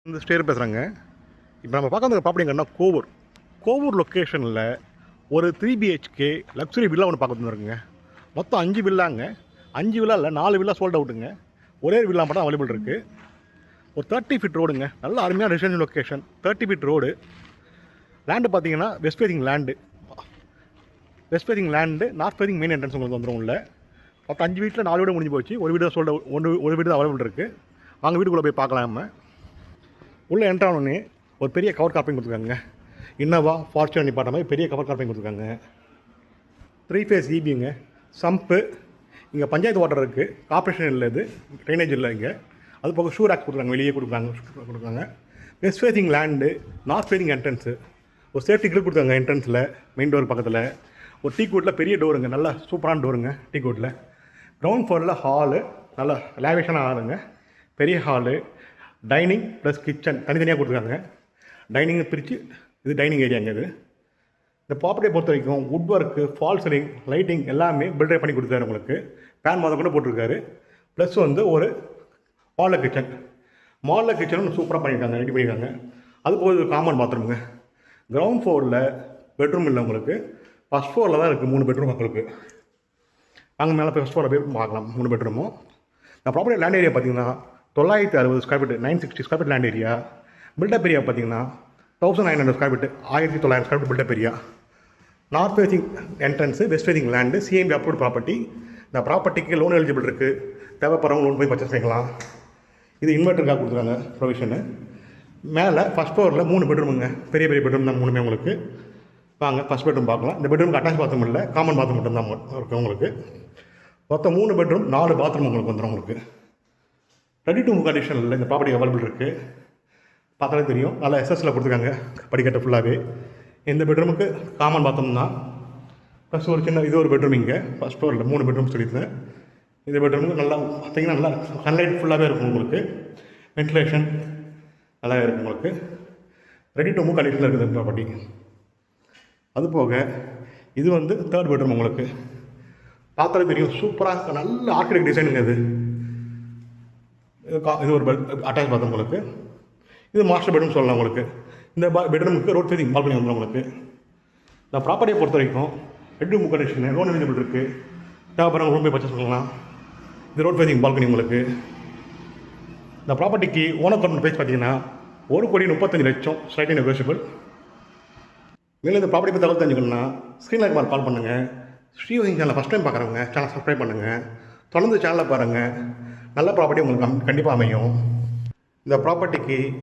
இந்த ஸ்டேர் பேசுகிறேங்க. இப்போ நம்ம பார்க்க வந்த ப்ராப்பர்ட்டி எங்கன்னா கோவூர் லொக்கேஷனில் ஒரு 3 பிஹெச்கே லக்ஸுரி வில்லா ஒன்று பார்க்க வந்துருக்குங்க. மொத்தம் 5 வில்லாங்க. 5 வில்லா இல்லை, 4 வில்லா சோல்ட் அவுட்டுங்க. ஒரே வில்லா மட்டும் அவைலபிள் இருக்குது. ஒரு 30 ஃபீட் ரோடுங்க. நல்ல அருமையான residential location. 30 feet road. Land பார்த்தீங்கன்னா west facing land north facing main entrance உங்களுக்கு வந்துடும். உள்ள மொத்தம் 5 வீட்டில் 4 வீடு முடிஞ்சு போச்சு. ஒரு வீடு தான் சோல்ட் ஒரு வீடு தான் அவைலபிள் இருக்குது. வாங்க வீட்டுக்குள்ளே போய் பார்க்கலாம். நம்ம உள்ளே என்ட்ரானோடனே ஒரு பெரிய கவர் கார்பிங் கொடுத்துருக்காங்க. இன்னோவா ஃபார்ச்சுனர் நிப்பாட்ட மாதிரி பெரிய கவர் கார்பிங் கொடுத்துருக்காங்க. 3 ஃபேஸ் ஈபிங்க. சம்ப்பு இங்கே பஞ்சாயத்து வாட்டர் இருக்குது. கார்பரேஷன் இல்லை, இது ட்ரைனேஜ் இல்லை இங்கே. அது போக ஷூ ரேக் கொடுக்குறாங்க, வெளியே கொடுக்குறாங்க. West facing land, north facing entrance. ஒரு சேஃப்டி கிரில் கொடுத்தாங்க என்ட்ரன்ஸில், மெயின் டோர் பக்கத்தில். ஒரு டீ கோட்டில் பெரிய டோருங்க, நல்லா சூப்பரான டோருங்க டீ கோட்டில். கிரவுண்ட் ஃப்ளோரில் ஹாலு, நல்லா லேவிஷான ஹாலுங்க. பெரிய ஹாலு, டைனிங் ப்ளஸ் கிச்சன் தனித்தனியாக கொடுத்துருக்காங்க. டைனிங்கை பிரித்து இது டைனிங் ஏரியாங்க. இது இந்த ப்ராப்பர்ட்டியை பொறுத்த வரைக்கும் would work, fall ceiling, lighting எல்லாமே பில்டர் பண்ணி கொடுத்தாரு. உங்களுக்கு ஃபேன் மாதம் கூட போட்டிருக்காரு. ப்ளஸ் ஒரு மாடலர் கிச்சனும் சூப்பராக பண்ணியிருக்காங்க, ரெடி பண்ணியிருக்காங்க. அது போக காமன் பாத்ரூமுங்க. கிரவுண்ட் ஃப்ளோரில் பெட்ரூம் இல்லை உங்களுக்கு, ஃபஸ்ட் ஃப்ளோரில் தான் இருக்குது 3 பெட்ரூம் உங்களுக்கு. அங்கே மேலே போய் ஃபஸ்ட் ஃப்ளோரில் போய் பார்க்கலாம் 3 பெட்ரூமும். இந்த ப்ராப்பர்ட்டி லேண்ட் ஏரியா பார்த்தீங்கன்னா 960 square feet, 960 square feet land area. Built up area பார்த்தீங்கன்னா 1900 square feet, 1900 square feet built up area. North facing entrance, west facing land, CMP approved property. இந்த ப்ராப்பர்ட்டிக்கு லோன் எலிஜிபிள் இருக்குது. தேவைப்படுறவங்க லோன் போய் பர்ச்சேஸ் பண்ணிக்கலாம். இது இன்வெர்ட்டருக்காக கொடுத்துருக்காங்க ப்ரொவிஷனு. மேலே ஃபஸ்ட் ஃப்ளோரில் 3 பெட்ரூமுங்க. பெரிய பெட்ரூம் தான் 3மே உங்களுக்கு. வாங்க ஃபஸ்ட் பெட்ரூம் பார்க்கலாம். இந்த பெட்ரூமுக்கு அட்டாச் பாத்ரூம் இல்லை, காமன் பாத்ரூம் மட்டும் தான் இருக்குது உங்களுக்கு. மொத்தம் 3 பெட்ரூம் 4 பாத்ரூம் உங்களுக்கு வந்துடும். உங்களுக்கு ரெடி டு மூவ் கண்டிஷனில் இந்த ப்ராப்பர்ட்டி அவைலபிள் இருக்குது. பார்த்தாலே தெரியும், நல்லா எஸ்எஸ்சில் கொடுத்துருக்காங்க படிக்கட்டு ஃபுல்லாகவே. இந்த பெட்ரூமுக்கு காமன் பாத்ரூம் தான். ப்ளஸ் ஒரு சின்ன இது ஒரு பெட்ரூம் இங்கே ஃபஸ்ட் ஃப்ளோரில் 3 பெட்ரூம் சொல்லியிருந்தேன். இந்த பெட்ரூமுக்கு நல்லா பார்த்தீங்கன்னா நல்லா சன்லைட் ஃபுல்லாகவே இருக்கும் உங்களுக்கு. வென்டிலேஷன் நல்லா இருக்கும் உங்களுக்கு. ரெடி டு மூவ் கண்டிஷனில் இருக்குது இந்த ப்ராப்பர்ட்டி. அது போக இது 3rd பெட்ரூம் உங்களுக்கு. பார்த்தாலே தெரியும், சூப்பராக நல்ல ஆர்கிடெக்ட் டிசைனுங்க. இது ஒரு அட்டாச் பாத்ரூம் உங்களுக்கு. இது மாஸ்டர் பெட்ரூம் சொல்லலாம் உங்களுக்கு. இந்த பெட்ரூமுக்கு ரோட் ஃபேசிங் பால்கனி வந்துடும் உங்களுக்கு. இந்த ப்ராப்பர்ட்டியை பொறுத்த வரைக்கும் ready to move condition, loan eligible இருக்குது. தேவைப்படுறவங்க ரூம் போய் பர்ச்சேஸ் பண்ணலாம். இது ரோட் ஃபேசிங் பால்கனி உங்களுக்கு. இந்த ப்ராப்பர்ட்டிக்கு ஓனர் கவுண்ட் ப்ரைஸ் பார்த்தீங்கன்னா 1,35,00,000 ஸ்லைட்லி நெகோஷியபிள். மேலும் இந்த ப்ராப்பர்ட்டி பற்றி தகவல் தெரிஞ்சுக்கணுன்னா ஸ்க்ரீனில் கால் பண்ணுங்கள். ஸ்ரீவசிங் சேனலை ஃபஸ்ட் டைம் பார்க்குறவங்க சேனல் சப்ஸ்கிரைப் பண்ணுங்கள். தொடர்ந்து சேனலை பாருங்கள். நல்ல ப்ராப்பர்ட்டி உங்களுக்கு கண்டிப்பாக அமையும். இந்த ப்ராப்பர்ட்டிக்கு